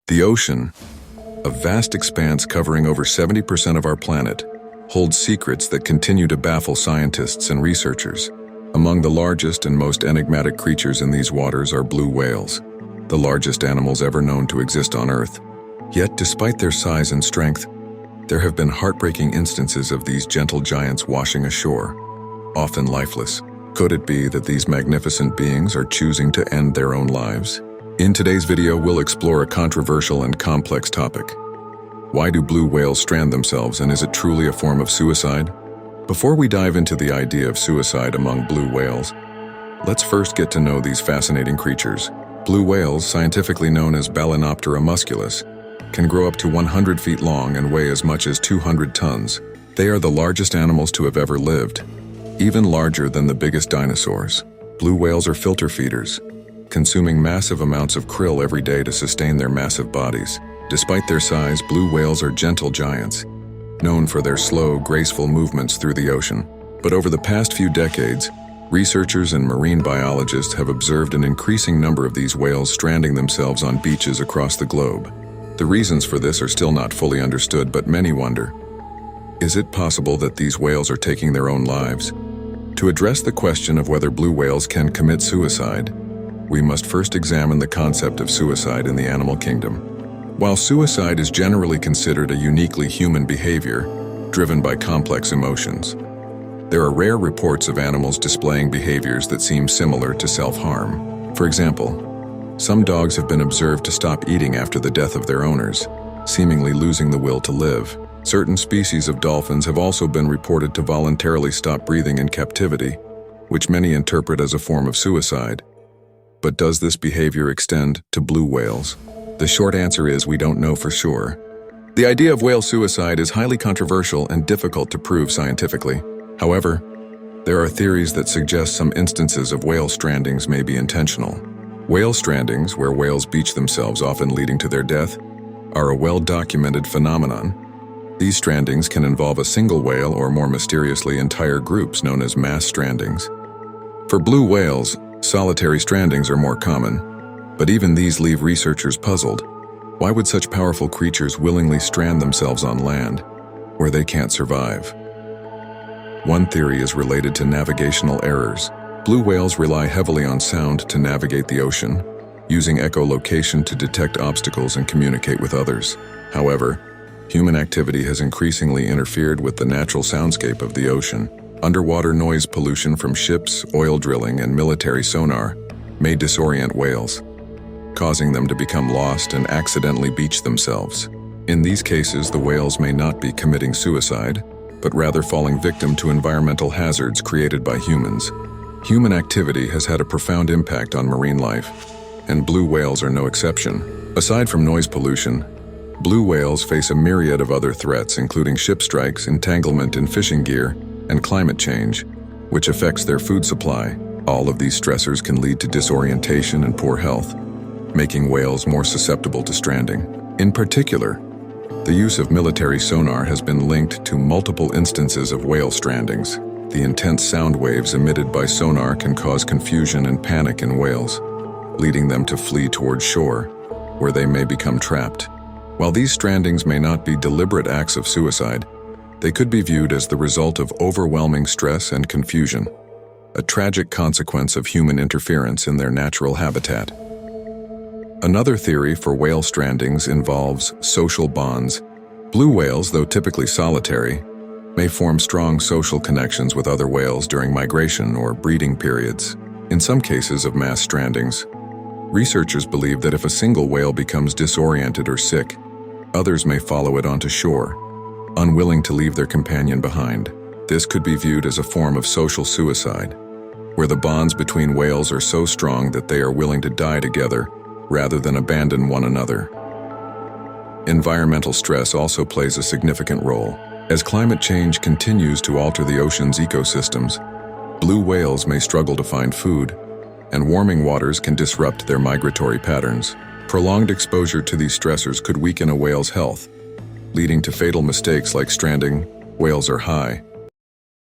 The ocean, a vast expanse covering over 70% of our planet, holds secrets that continue to baffle scientists and researchers. Among the largest and most enigmatic creatures in these waters are blue whales, the largest animals ever known to exist on Earth. Yet, despite their size and strength, there have been heartbreaking instances of these gentle giants washing ashore, often lifeless. Could it be that these magnificent beings are choosing to end their own lives? In today's video, we'll explore a controversial and complex topic. Why do blue whales strand themselves, and is it truly a form of suicide? Before we dive into the idea of suicide among blue whales, let's first get to know these fascinating creatures. Blue whales, scientifically known as Balænoptera musculus, can grow up to 100 feet long and weigh as much as 200 tons. They are the largest animals to have ever lived, even larger than the biggest dinosaurs. Blue whales are filter feeders, consuming massive amounts of krill every day to sustain their massive bodies. Despite their size, blue whales are gentle giants, known for their slow, graceful movements through the ocean. But over the past few decades, researchers and marine biologists have observed an increasing number of these whales stranding themselves on beaches across the globe. The reasons for this are still not fully understood, but many wonder, is it possible that these whales are taking their own lives? To address the question of whether blue whales can commit suicide, we must first examine the concept of suicide in the animal kingdom. While suicide is generally considered a uniquely human behavior, driven by complex emotions, there are rare reports of animals displaying behaviors that seem similar to self-harm. For example, some dogs have been observed to stop eating after the death of their owners, seemingly losing the will to live. Certain species of dolphins have also been reported to voluntarily stop breathing in captivity, which many interpret as a form of suicide. But does this behavior extend to blue whales? The short answer is we don't know for sure. The idea of whale suicide is highly controversial and difficult to prove scientifically. However, there are theories that suggest some instances of whale strandings may be intentional. Whale strandings, where whales beach themselves, often leading to their death, are a well-documented phenomenon. These strandings can involve a single whale or, more mysteriously, entire groups known as mass strandings. For blue whales, solitary strandings are more common, but even these leave researchers puzzled. Why would such powerful creatures willingly strand themselves on land, where they can't survive? One theory is related to navigational errors. Blue whales rely heavily on sound to navigate the ocean, using echolocation to detect obstacles and communicate with others. However, human activity has increasingly interfered with the natural soundscape of the ocean. Underwater noise pollution from ships, oil drilling, and military sonar may disorient whales, causing them to become lost and accidentally beach themselves. In these cases, the whales may not be committing suicide, but rather falling victim to environmental hazards created by humans. Human activity has had a profound impact on marine life, and blue whales are no exception. Aside from noise pollution, blue whales face a myriad of other threats, including ship strikes, entanglement in fishing gear, and climate change, which affects their food supply. All of these stressors can lead to disorientation and poor health, making whales more susceptible to stranding. In particular, the use of military sonar has been linked to multiple instances of whale strandings. The intense sound waves emitted by sonar can cause confusion and panic in whales, leading them to flee towards shore, where they may become trapped. While these strandings may not be deliberate acts of suicide, they could be viewed as the result of overwhelming stress and confusion, a tragic consequence of human interference in their natural habitat. Another theory for whale strandings involves social bonds. Blue whales, though typically solitary, may form strong social connections with other whales during migration or breeding periods. In some cases of mass strandings, researchers believe that if a single whale becomes disoriented or sick, others may follow it onto shore, unwilling to leave their companion behind. This could be viewed as a form of social suicide, where the bonds between whales are so strong that they are willing to die together rather than abandon one another. Environmental stress also plays a significant role. As climate change continues to alter the ocean's ecosystems, blue whales may struggle to find food, and warming waters can disrupt their migratory patterns. Prolonged exposure to these stressors could weaken a whale's health, leading to fatal mistakes like stranding. Whales are high